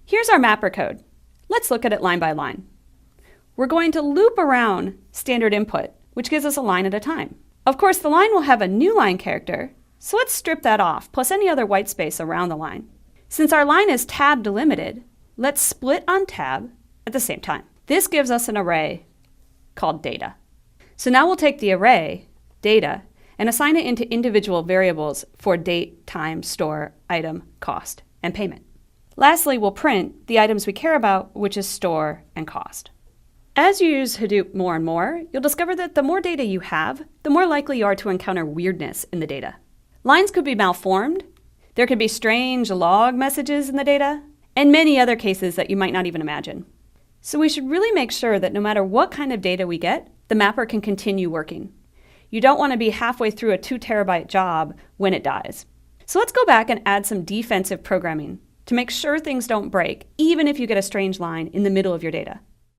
Here's our mapper code. Let's look at it line by line. We're going to loop around standard input, which gives us a line at a time. Of course, the line will have a new line character, so let's strip that off, plus any other white space around the line. Since our line is tab delimited, let's split on tab at the same time. This gives us an array called data. So now we'll take the array, data, and assign it into individual variables for date, time, store, item, cost, and payment. Lastly, we'll print the items we care about, which is store and cost. As you use Hadoop more and more, you'll discover that the more data you have, the more likely you are to encounter weirdness in the data. Lines could be malformed, there could be strange log messages in the data, and many other cases that you might not even imagine. So we should really make sure that no matter what kind of data we get, the mapper can continue working. You don't want to be halfway through a 2 terabyte job when it dies. So let's go back and add some defensive programming to make sure things don't break, even if you get a strange line in the middle of your data.